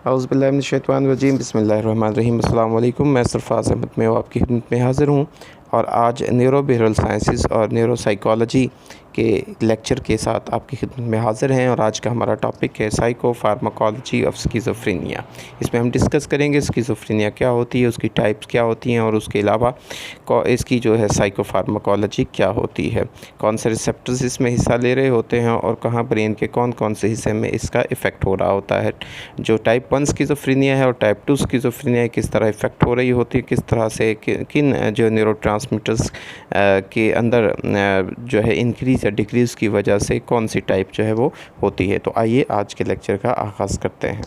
औज़ुबिल्लाहिमिनश्शैतानिर्रजीम बिस्मिल्लाहिर्रहमानिर्रहीम। अस्सलाम वालेकुम। मैं सरफराज अहमद में आपकी खिदमत में हाज़िर हूँ और आज न्यूरो बिहेवियरल साइंसेस और न्यूरो साइकोलॉजी के लेक्चर के साथ आपकी खिदमत में हाज़िर हैं। और आज का हमारा टॉपिक है साइको फार्माकोलॉजी ऑफ स्किज़ोफ्रेनिया। इसमें हम डिस्कस करेंगे स्किज़ोफ्रेनिया क्या होती है, उसकी टाइप्स क्या होती हैं और उसके अलावा इसकी जो है साइको फार्माकोलॉजी क्या होती है, कौन से रिसेप्टर्स इसमें हिस्सा ले रहे होते हैं और कहाँ ब्रेन के कौन कौन से हिस्से में इसका इफ़ेक्ट हो रहा होता है। जो टाइप 1 स्किज़ोफ्रेनिया है और टाइप 2 स्किज़ोफ्रेनिया किस तरह इफ़ेक्ट हो रही होती है, किस तरह से किन जो न्यूरोट्रांसमीटर्स के अंदर जो है इंक्रीज़ या डिक्रीज़ की वजह से कौन सी टाइप जो है वो होती है। तो आइए आज के लेक्चर का आगाज़ करते हैं।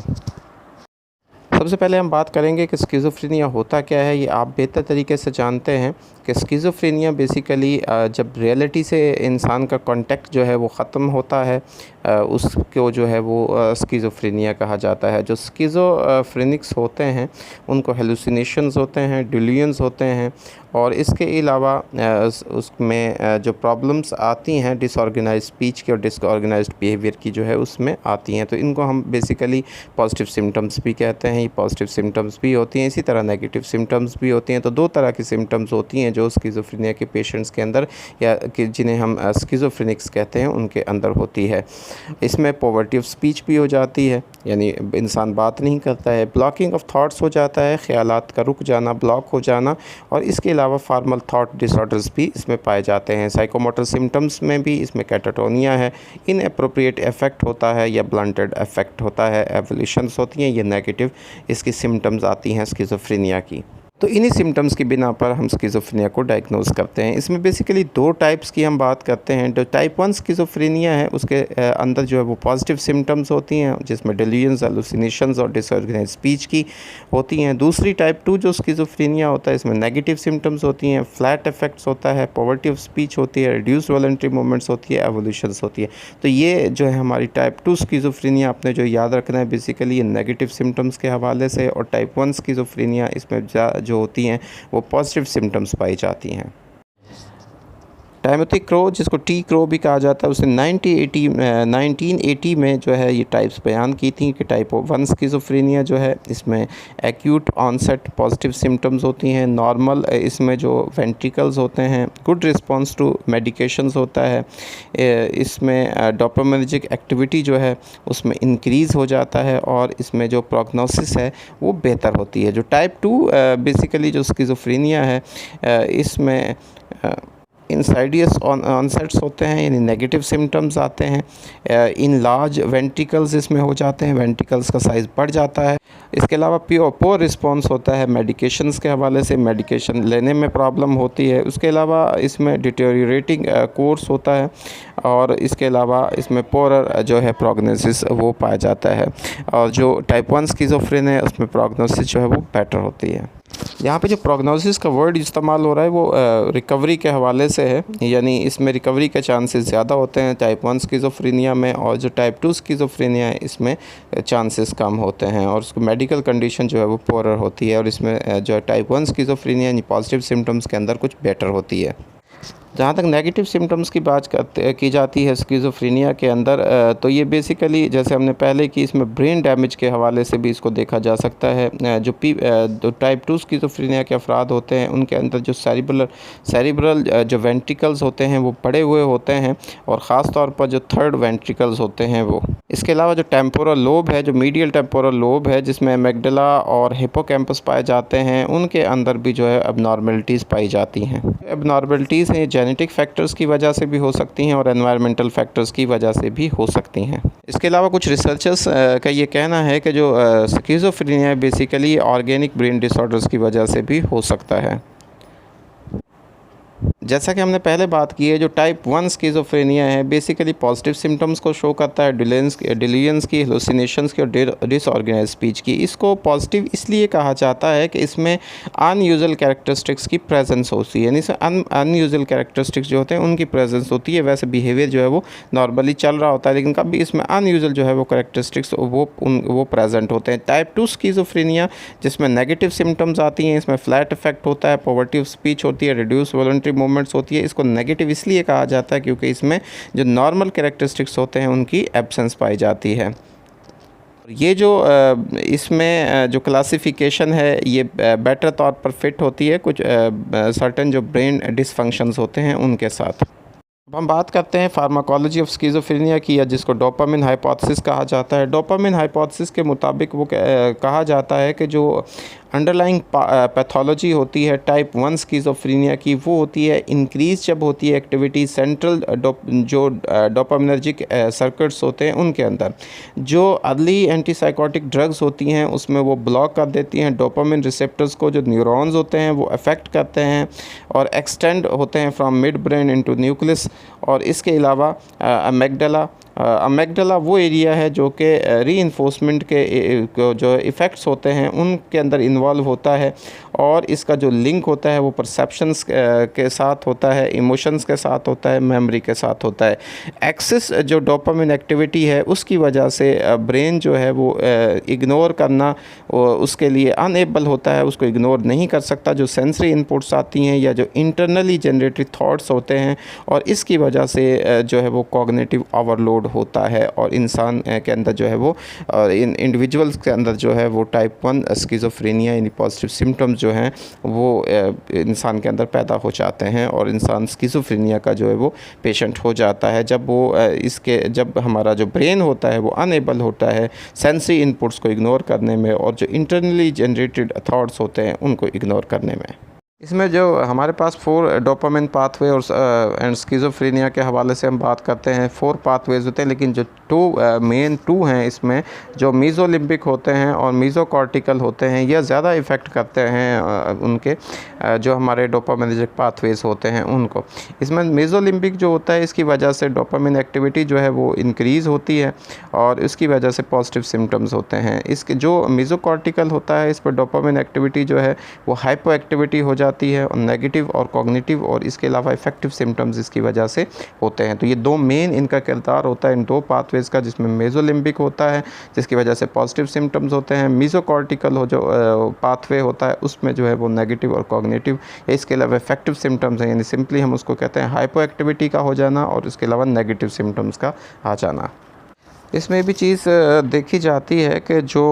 सबसे पहले हम बात करेंगे कि स्किज़ोफ्रेनिया होता क्या है। ये आप बेहतर तरीके से जानते हैं कि स्किज़ोफ्रेनिया बेसिकली जब रियलिटी से इंसान का कांटेक्ट जो है वो ख़त्म होता है, उसको जो है वो स्किज़ोफ्रेनिया कहा जाता है। जो स्किज़ोफ्रेनिक्स होते हैं उनको हेलुसिनेशंस होते हैं, डिल्यूजन्स होते हैं और इसके अलावा उसमें जो प्रॉब्लम्स आती हैं डिसऑर्गेनाइज्ड स्पीच की और डिसऑर्गेनाइज्ड बिहेवियर की जो है उसमें आती हैं। तो इनको हम बेसिकली पॉजिटिव सिम्टम्स भी कहते हैं। ये पॉजिटिव सिम्टम्स भी होती हैं, इसी तरह नेगेटिव सिम्टम्स भी होती हैं। तो दो तरह की सिम्टम्स होती हैं जो स्किज़ोफ्रेनिया के पेशेंट्स के अंदर या कि जिन्हें हम स्किज़ोफ्रेनिक्स कहते हैं उनके अंदर होती है। इसमें पॉवर्टी ऑफ स्पीच भी हो जाती है, यानी इंसान बात नहीं करता है। ब्लॉकिंग ऑफ थॉट्स हो जाता है, ख़यालात का रुक जाना, ब्लॉक हो जाना। और इसके अलावा फॉर्मल थॉट डिसऑर्डर्स भी इसमें पाए जाते हैं। साइकोमोटर सिम्टम्स में भी इसमें कैटाटोनिया है, इनएप्रोप्रिएट इफेक्ट होता है या ब्लंटेड इफेक्ट होता है, एवोल्यूशंस होती हैं, ये नेगेटिव इसकी सिम्टम्स आती हैं स्किज़ोफ्रेनिया की। तो इन्हीं सिम्टम्स की बिना पर हम स्किज़ोफ्रेनिया को डायग्नोज़ करते हैं। इसमें बेसिकली दो टाइप्स की हम बात करते हैं। जो टाइप 1 स्किज़ोफ्रेनिया है उसके अंदर जो है वो पॉजिटिव सिम्टम्स होती हैं, जिसमें डिल्यूजन्स, हेलुसिनेशंस और डिसऑर्गेनाइज्ड स्पीच की होती हैं। दूसरी टाइप 2 जो स्किज़ोफ्रेनिया होता है इसमें नेगेटिव सिम्टम्स होती हैं, फ्लैट इफेक्ट्स होता है, पॉवर्टी ऑफ स्पीच होती है, रिड्यूस्ड वॉलंटरी मूवमेंट्स होती है, एवोल्यूशंस होती है। तो ये जो है हमारी टाइप 2 स्किज़ोफ्रेनिया, आपने जो याद रखना है बेसिकली ये नेगेटिव सिम्टम्स के हवाले से। और टाइप 1 स्किज़ोफ्रेनिया इसमें जो होती हैं वो पॉजिटिव सिम्टम्स पाई जाती हैं। टाइमोथी क्रो, जिसको टी क्रो भी कहा जाता है, उसने 1980 में जो है ये टाइप्स बयान की थी कि टाइप 1 स्किज़ोफ्रेनिया जो है इसमें एक्यूट ऑनसेट पॉजिटिव सिम्टम्स होती हैं, नॉर्मल इसमें जो वेंट्रिकल्स होते हैं, गुड रिस्पांस टू मेडिकेशंस होता है, इसमें डोपामिनर्जिक एक्टिविटी जो है उसमें इंक्रीज़ हो जाता है और इसमें जो प्रोग्नोसिस है वो बेहतर होती है। जो टाइप 2 बेसिकली जो स्किज़ोफ्रेनिया है इसमें इंसाइडियस ऑनसेट्स होते हैं, यानी नेगेटिव सिम्टम्स आते हैं। इन लार्ज वेंट्रिकल्स इसमें हो जाते हैं, वेंट्रिकल्स का साइज़ बढ़ जाता है। इसके अलावा पोर रिस्पांस होता है मेडिकेशंस के हवाले से, मेडिकेशन लेने में प्रॉब्लम होती है। उसके अलावा इसमें डिटेरियोरेटिंग कोर्स होता है और इसके अलावा इसमें पोरर जो है प्रोग्नोसिस वो पाया जाता है। और जो टाइप 1 स्किज़ोफ्रेनिया है उसमें प्रोग्नोसिस जो है वो बेटर होती है। यहाँ पे जो प्रोग्नोसिस का वर्ड इस्तेमाल हो रहा है वो रिकवरी के हवाले से है, यानी इसमें रिकवरी के चांसेस ज़्यादा होते हैं टाइप 1 स्किज़ोफ्रेनिया में। और जो टाइप 2 स्किज़ोफ्रेनिया है इसमें चांसेस कम होते हैं और उसको मेडिकल कंडीशन जो है वो पोरर होती है। और इसमें जो टाइप 1 स्किज़ोफ्रेनिया यानी पॉजिटिव सिम्टम्स के अंदर कुछ बेटर होती है। जहाँ तक नेगेटिव सिम्टम्स की बात की जाती है स्किज़ोफ्रेनिया के अंदर, तो ये बेसिकली जैसे हमने पहले की इसमें ब्रेन डैमेज के हवाले से भी इसको देखा जा सकता है। जो टाइप 2 स्किज़ोफ्रेनिया के अफराद होते हैं उनके अंदर जो सेरिब्रल जो वेंट्रिकल्स होते हैं वो पड़े हुए होते हैं और ख़ास तौर पर जो थर्ड वेंट्रिकल्स होते हैं वो। इसके अलावा जो टेम्पोरल लोब है, जो मीडियल टेम्पोरल लोब है जिसमें एमिग्डाला और हिप्पोकैम्पस पाए जाते हैं, उनके अंदर भी जो है एबनॉर्मलिटीज़ पाई जाती हैं। एबनॉर्मलिटीज़ हैं जेनेटिक फैक्टर्स की वजह से भी हो सकती हैं और एनवायरमेंटल फैक्टर्स की वजह से भी हो सकती हैं। इसके अलावा कुछ रिसर्चर्स का ये कहना है कि जो schizophrenia basically organic brain disorders की वजह से भी हो सकता है। जैसा कि हमने पहले बात की है, जो टाइप 1 स्किज़ोफ्रेनिया है बेसिकली पॉजिटिव सिम्टम्स को शो करता है, डिल्यूजन्स की, हेलुसिनेशंस की और डिसऑर्गेनाइज्ड स्पीच की। इसको पॉजिटिव इसलिए कहा जाता है कि इसमें अनयूजुअल कैरेक्टरिस्टिक्स की प्रेजेंस होती है, यानी अनयूजुअल कैरेक्टरिस्टिक्स जो होते हैं उनकी प्रेजेंस होती है। वैसे बिहेवियर जो है वो नॉर्मली चल रहा होता है लेकिन कभी इसमें अनयूजुअल जो है वो कैरेक्टरिस्टिक्स वो प्रेजेंट होते हैं। टाइप 2 स्किज़ोफ्रेनिया जिसमें नेगेटिव सिम्टम्स आती हैं, इसमें फ्लैट इफेक्ट होता है, पॉवर्टी ऑफ स्पीच होती है, रिड्यूस वॉलंटरी मूवमेंट्स होती है। इसको नेगेटिव इसलिए कहा जाता है क्योंकि इसमें जो नॉर्मल कैरेक्टरिस्टिक्स होते हैं उनकी एब्सेंस पाई जाती है। ये जो इसमें जो क्लासिफिकेशन है ये बेटर तौर पर फिट होती है कुछ सर्टेन जो ब्रेन डिसफंक्शंस होते हैं उनके साथ। अब हम बात करते हैं फार्माकोलॉजी ऑफ स्किज़ोफ्रेनिया की, या जिसको डोपामिन हाइपोथेसिस कहा जाता है। डोपामिन हाइपोथेसिस के मुताबिक वो कहा जाता है कि जो अंडरलाइंग पैथोलॉजी होती है टाइप 1 स्किज़ोफ्रेनिया की, वो होती है इंक्रीज जब होती है एक्टिविटी सेंट्रल जो डोपामिनर्जिक सर्किट्स होते हैं उनके अंदर। जो अर्ली एंटीसाइकोटिक ड्रग्स होती हैं उसमें वो ब्लॉक कर देती हैं डोपामिन रिसेप्टर्स को, जो न्यूरॉन्स होते हैं वो अफेक्ट करते हैं और एक्सटेंड होते हैं from mid brain into nucleus. और इसके अलावा अमेगडाला वो एरिया है जो कि रीइंफोर्समेंट के जो इफ़ेक्ट्स होते हैं उनके अंदर इन्वॉल्व होता है, और इसका जो लिंक होता है वो परसेप्शंस के साथ होता है, इमोशंस के साथ होता है, मेमोरी के साथ होता है। एक्सेस जो डोपामिन एक्टिविटी है उसकी वजह से ब्रेन जो है वो इग्नोर करना उसके लिए अनएबल होता है, उसको इग्नोर नहीं कर सकता जो सेंसरी इनपुट्स आती हैं या जो इंटरनली जनरेटेड थॉट्स होते हैं, और इसकी वजह से जो है वो कॉग्निटिव ओवरलोड होता है और इंसान के अंदर जो है वो इन इंडिविजुअल्स के अंदर जो है वो टाइप 1 स्किज़ोफ्रेनिया यानी पॉजिटिव सिम्टम्स जो हैं वो इंसान के अंदर पैदा हो जाते हैं और इंसान स्किज़ोफ्रेनिया का जो है वो पेशेंट हो जाता है जब हमारा जो ब्रेन होता है वो अनएबल होता है सेंसरी इनपुट्स को इग्नोर करने में और जो इंटरनली जनरेटेड थॉट्स होते हैं उनको इग्नोर करने में। इसमें जो हमारे पास 4 डोपामिन पाथवे और एंड स्किज़ोफ्रेनिया के हवाले से हम बात करते हैं 4 पाथवेज होते हैं, लेकिन जो मेन टू हैं इसमें जो मीज़ोलिम्बिक होते हैं और मीज़ोकॉर्टिकल होते हैं यह ज़्यादा इफ़ेक्ट करते हैं उनके जो हमारे डोपामिनर्जिक पाथवेज होते हैं उनको। इसमें मीज़ोलिम्बिक जो होता है इसकी वजह से डोपामिन एक्टिविटी जो है वो इंक्रीज़ होती है और इसकी वजह से पॉजिटिव सिम्टम्स होते हैं। इसके जो मीज़ोकॉर्टिकल होता है इस पर डोपामिन एक्टिविटी जो है वो हाइपो एक्टिविटी हो जाती है और नेगेटिव और कॉग्निटिव और इसके अलावा इफेक्टिव सिम्टम्स इसकी वजह से होते हैं। तो ये 2 मेन इनका किरदार होता है इन 2 पाथवेज का, जिसमें मेज़ोलिम्बिक होता है जिसकी वजह से पॉजिटिव सिम्टम्स होते हैं, मीज़ोकॉर्टिकल हो जो पाथवे होता है उसमें जो है वो नेगेटिव और कॉग्निटिव या इसके अलावा इफेक्टिव सिम्टम्स हैं, यानी सिंपली हम उसको कहते हैं हाइपो एक्टिविटी का हो जाना और इसके अलावा नेगेटिव सिम्टम्स का आ जाना। इसमें भी चीज़ देखी जाती है कि जो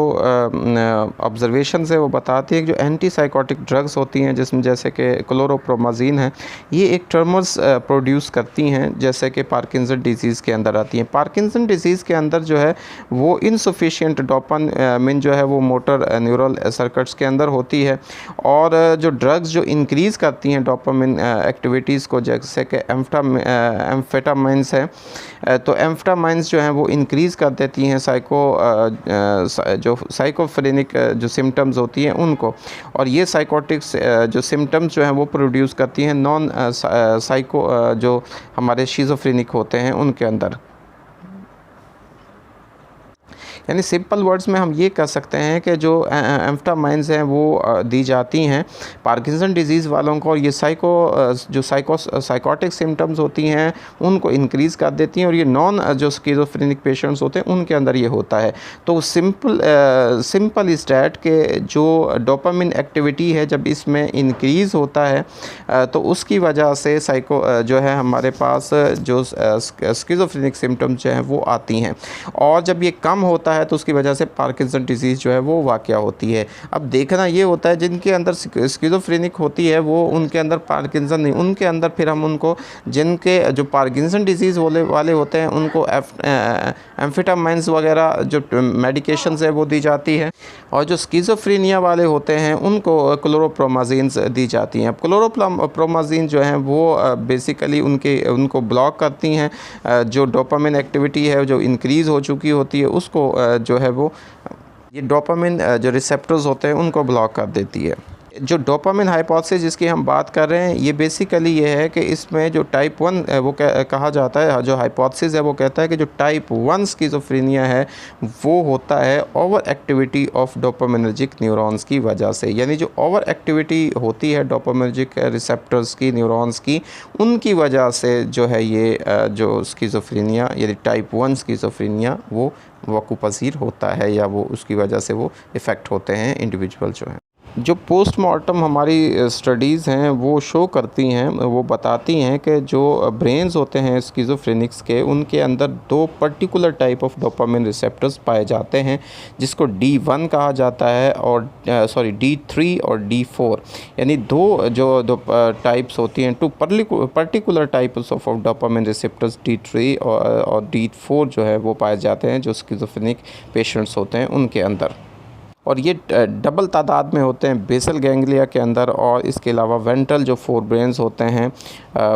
ऑब्जर्वेशंस है वो बताती है कि जो एंटीसाइकोटिक ड्रग्स होती हैं जिसमें जैसे कि क्लोरोप्रोमाज़िन है, ये एक ट्रमर्स प्रोड्यूस करती हैं जैसे कि पार्किंसन डिजीज़ के अंदर आती हैं। पार्किंसन डिजीज़ के अंदर जो है वो इनसफिशिएंट डोपामिन जो है वो मोटर न्यूरल सर्किट्स के अंदर होती है, और जो ड्रग्स जो इंक्रीज़ करती हैं डोपामिन एक्टिविटीज़ को जैसे कि एम्फेटामाइंस है, तो एम्फेटामाइंस जो हैं वो इंक्रीज़ कर देती हैं जो साइकोफ्रेनिक जो सिम्टम्स होती हैं उनको, और ये साइकोटिक्स जो सिम्टम्स जो हैं वो प्रोड्यूस करती हैं नॉन साइको जो हमारे शिज़ोफ्रेनिक होते हैं उनके अंदर। यानी सिंपल वर्ड्स में हम ये कह सकते हैं कि जो एम्फेटामाइंस हैं वो दी जाती हैं पार्किंसन डिजीज़ वालों को, और ये साइकोटिक सिम्टम्स होती हैं उनको इंक्रीज़ कर देती हैं, और ये नॉन जो स्किज़ोफ्रेनिक पेशेंट्स होते हैं उनके अंदर ये होता है। तो सिंपल इस डैट के जो डोपामिन एक्टिविटी है जब इसमें इंक्रीज़ होता है तो उसकी वजह से जो है हमारे पास जो स्किज़ोफ्रेनिक सिम्टम्स जो हैं वो आती हैं, और जब ये कम होता है तो उसकी वजह से पार्किंसन डिजीज़ जो है वो वाक़या होती है। अब देखना ये होता है जिनके अंदर स्किज़ोफ्रेनिक होती है वो उनके अंदर पार्किंसन नहीं, उनके अंदर फिर हम उनको जिनके जो पार्किंसन डिजीज़ वाले होते हैं उनको एम्फेटामाइंस वगैरह जो मेडिकेशंस है वो दी जाती है, और जो स्किज़ोफ्रेनिया वाले होते हैं उनको क्लोरोप्रोमाज़िन दी जाती हैं। अब क्लोरोप्रोमाज़िन जो है वो बेसिकली उनको ब्लॉक करती हैं, जो डोपामिन एक्टिविटी है जो इंक्रीज़ हो चुकी होती है उसको जो है वो ये डोपामिन जो रिसेप्टर्स होते हैं उनको ब्लॉक कर देती है। जो डोपामिन हाइपोथेसिस जिसकी हम बात कर रहे हैं ये बेसिकली ये है कि इसमें जो टाइप 1 वो कहा जाता है, जो हाइपोथेसिस है वो कहता है कि जो टाइप 1 स्किज़ोफ्रेनिया है वो होता है over activity of dopaminergic neurons की वजह से, यानी जो ओवर एक्टिविटी होती है डोपामिनर्जिक रिसेप्टर्स की न्यूरॉन्स की उनकी वजह से जो है ये जो स्किज़ोफ्रेनिया यानी टाइप 1 स्किज़ोफ्रेनिया वो वक़्फ़ पज़ीर होता है, या वो उसकी वजह से वो इफ़ेक्ट होते हैं इंडिविजुअल जो है। जो पोस्टमार्टम हमारी स्टडीज़ हैं वो शो करती हैं, वो बताती हैं कि जो ब्रेन्स होते हैं स्किज़ोफ्रेनिक्स के, उनके अंदर दो particular type of dopamine receptors पाए जाते हैं, जिसको D1 कहा जाता है और D3 और D4, यानी दो टाइप्स होती हैं, two particular types of dopamine receptors D3 और D4 जो है वो पाए जाते हैं जो स्किज़ोफ्रेनिक पेशेंट्स होते हैं उनके अंदर। और ये डबल तादाद में होते हैं बेसल गैंग्लिया के अंदर, और इसके अलावा वेंट्रल जो फोर ब्रेन्स होते हैं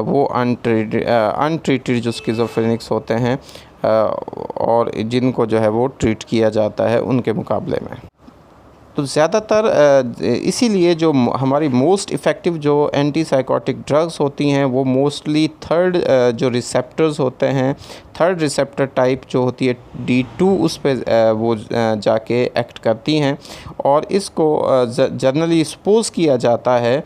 वो अनट्रीटेड जो स्किज़ोफ्रेनिक्स होते हैं और जिनको जो है वो ट्रीट किया जाता है उनके मुकाबले में। तो ज़्यादातर इसीलिए जो हमारी मोस्ट इफ़ेक्टिव जो एंटी साइकोटिक ड्रग्स होती हैं वो मोस्टली थर्ड जो रिसेप्टर्स होते हैं, थर्ड रिसेप्टर टाइप जो होती है D2, उस पे वो जाके एक्ट करती हैं। और इसको जनरली सपोज़ किया जाता है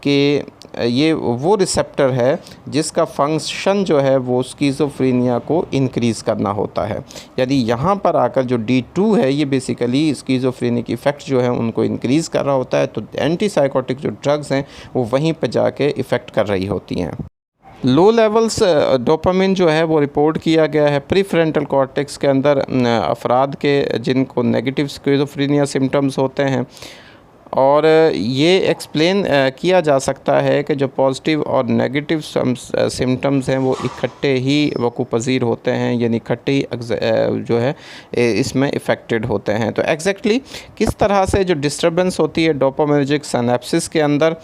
कि ये वो रिसेप्टर है जिसका फंक्शन जो है वो स्किज़ोफ्रेनिया को इंक्रीज़ करना होता है। यानी यहाँ पर आकर जो D2 है ये बेसिकली स्किज़ोफ्रेनिक इफ़ेक्ट जो है उनको इंक्रीज़ कर रहा होता है, तो एंटी साइकोटिक जो ड्रग्स हैं वो वहीं पर जाके इफ़ेक्ट कर रही होती हैं। लो लेवल्स डोपामिन जो है वो रिपोर्ट किया गया है प्रीफ्रंटल कॉर्टेक्स के अंदर अफराद के जिनको नेगेटिव स्किज़ोफ्रेनिया सिम्टम्स होते हैं, और ये एक्सप्लेन किया जा सकता है कि जो पॉजिटिव और नेगेटिव सिम्टम्स हैं वो इकट्ठे ही वक़ू पज़ीर होते हैं, यानी इकट्ठे ही जो है इसमें इफ़ेक्टेड होते हैं। तो एग्जैक्टली किस तरह से जो डिस्टर्बेंस होती है डोपामिनर्जिक सिनेप्सिस के अंदर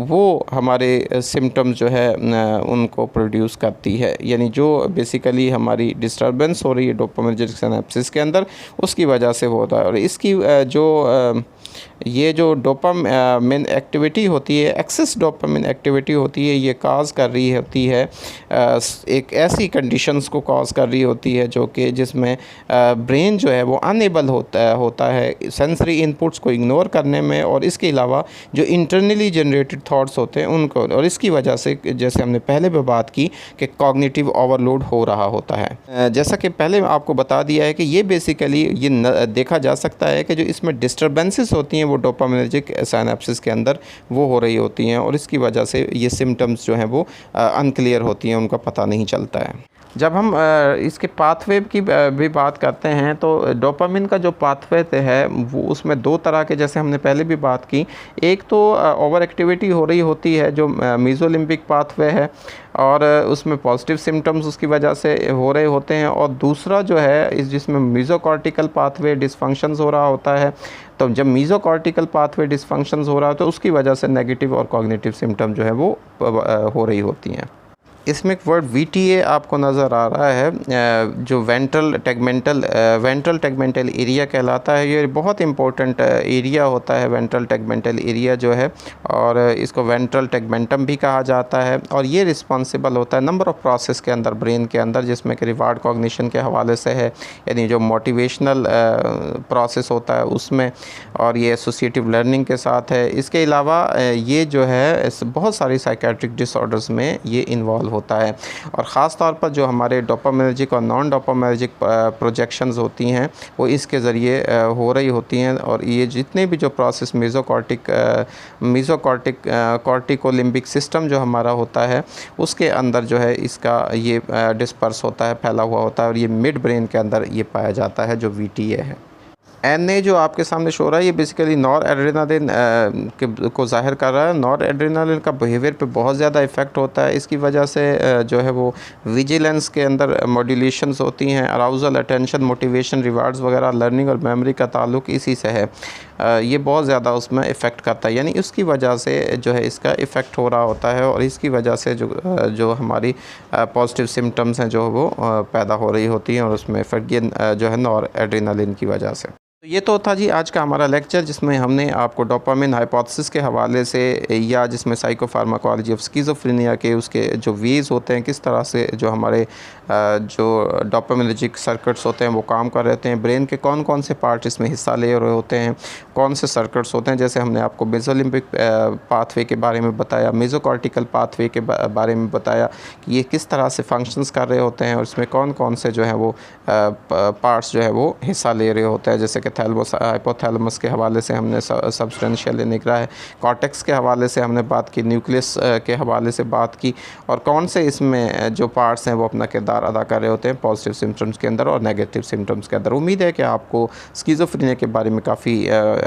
वो हमारे सिम्टम्स जो है उनको प्रोड्यूस करती है, यानी जो बेसिकली हमारी डिस्टर्बेंस हो रही है डोपामिनर्जिक सिनेप्सिस के अंदर उसकी वजह से होता है। और इसकी ये जो डोपामिन एक्टिविटी होती है, एक्सेस डोपामिन एक्टिविटी होती है, ये काज कर रही होती है एक ऐसी कंडीशंस को काज कर रही होती है जो कि जिसमें ब्रेन जो है वो अनेबल होता है सेंसरी इनपुट्स को इग्नोर करने में, और इसके अलावा जो इंटरनली जनरेटेड थॉट्स होते हैं उनको, और इसकी वजह से जैसे हमने पहले भी बात की कि कॉग्निटिव ओवरलोड हो रहा होता है। जैसा कि पहले आपको बता दिया है कि ये बेसिकली ये देखा जा सकता है कि जो इसमें डिस्टर्बेंसेस होती हैं वो डोपामिनर्जिक सिनेप्सिस के अंदर वो हो रही होती हैं, और इसकी वजह से ये सिम्टम्स जो हैं वो अनक्लियर होती हैं, उनका पता नहीं चलता है। जब हम इसके पाथवे की भी बात करते हैं तो डोपामिन का जो पाथवे है वो उसमें दो तरह के, जैसे हमने पहले भी बात की, एक तो ओवर एक्टिविटी हो रही होती है जो मीज़ोलिम्बिक पाथवे है, और उसमें पॉजिटिव सिम्टम्स उसकी वजह से हो रहे होते हैं, और दूसरा जो है जिसमें मीज़ोकॉर्टिकल पाथवे डिसफंक्शंस हो रहा होता है। तो जब मीज़ोकॉर्टिकल पाथवे डिसफंक्शंस हो रहा है तो उसकी वजह से नेगेटिव और कॉग्निटिव सिम्टम जो है वो हो रही होती हैं। इसमें एक वर्ड VTA आपको नज़र आ रहा है जो वेंट्रल टेगमेंटल एरिया कहलाता है। ये बहुत इंपॉर्टेंट एरिया होता है वेंट्रल टेगमेंटल एरिया जो है, और इसको वेंट्रल टेगमेंटम भी कहा जाता है, और ये रिस्पॉन्सिबल होता है नंबर ऑफ़ प्रोसेस के अंदर ब्रेन के अंदर, जिसमें कि रिवार्ड कॉग्निशन के हवाले से है, यानी जो मोटिवेशनल प्रोसेस होता है उसमें, और ये एसोसिएटिव लर्निंग के साथ है। इसके अलावा ये जो है बहुत सारी साइकेट्रिक डिसऑर्डर्स में ये इन्वॉल्व होता है, और ख़ास तौर पर जो हमारे डोपामिनर्जिक और नॉन डोपामिनर्जिक प्रोजेक्शंस होती हैं वो इसके ज़रिए हो रही होती हैं। और ये जितने भी जो प्रोसेस कॉर्टिकोलिम्बिक सिस्टम जो हमारा होता है उसके अंदर जो है इसका ये डिस्पर्स होता है, फैला हुआ होता है, और ये मिड ब्रेन के अंदर ये पाया जाता है जो VTA है। NA जो आपके सामने शो रहा है ये बेसिकली नॉर एड्रेनालिन को ज़ाहिर कर रहा है। नॉर एड्रेनालिन का बिहेवियर पे बहुत ज़्यादा इफ़ेक्ट होता है, इसकी वजह से जो है वो विजिलेंस के अंदर मॉड्यूलेशंस होती हैं, अराउजल, अटेंशन, मोटिवेशन, रिवार्ड्स वगैरह, लर्निंग और मेमोरी का ताल्लुक इसी से है। ये बहुत ज़्यादा उसमें इफ़ेक्ट करता है, यानी उसकी वजह से जो है इसका इफ़ेक्ट हो रहा होता है, और इसकी वजह से जो हमारी पॉजिटिव सिम्टम्स हैं जो वो पैदा हो रही होती हैं, और उसमें इफ़ेक्ट ये जो है नॉर एड्रेनालिन की वजह से। तो ये तो था जी आज का हमारा लेक्चर, जिसमें हमने आपको डोपामिन हाइपोथेसिस के हवाले से, या जिसमें साइकोफार्माकोलॉजी ऑफ स्किज़ोफ्रेनिया के उसके जो वेज़ होते हैं, किस तरह से जो हमारे जो डोपामिनर्जिक सर्किट्स होते हैं वो काम कर रहे हैं, ब्रेन के कौन कौन से पार्ट इसमें हिस्सा ले रहे होते हैं, कौन से सर्किट्स होते हैं। जैसे हमने आपको मेसोलिम्बिक पाथवे के बारे में बताया, मेसोकॉर्टिकल पाथवे के बारे में बताया कि ये किस तरह से फंक्शंस कर रहे होते हैं, और इसमें कौन कौन से जो है वो पार्ट्स जो है वो हिस्सा ले रहे होते हैं, जैसे के थैलमस हाइपोथैलेमस के हवाले से हमने सबस्टेंशियल निगरा है, कॉर्टेक्स के हवाले से हमने बात की, न्यूक्लियस के हवाले से बात की, और कौन से इसमें जो पार्ट्स हैं वो अपना किरदार अदा कर रहे होते हैं पॉजिटिव सिम्टम्स के अंदर और नेगेटिव सिम्टम्स के अंदर। उम्मीद है कि आपको स्किज़ोफ्रेनिया के बारे में काफ़ी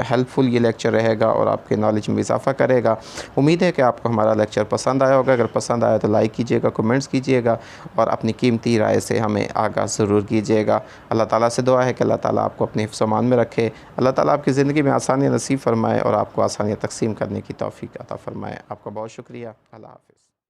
हेल्पफुल ये लेक्चर रहेगा और आपके नॉलेज में इजाफा करेगा। उम्मीद है कि आपको हमारा लेक्चर पसंद आया होगा। अगर पसंद आया तो लाइक कीजिएगा, कमेंट्स कीजिएगा और अपनी कीमती राय से हमें आगाह ज़रूर कीजिएगा। अल्लाह ताला से दुआ है कि अल्लाह ताला आपको अपने हिफ्ज़ व अमान में रखे, अल्लाह ताला आपकी ज़िंदगी में आसानियाँ नसीब फरमाए और आपको आसानियाँ तक़सीम करने की तौफ़ीक़ अता फ़रमाए। आपका बहुत शुक्रिया। अल्लाह हाफ़िज़।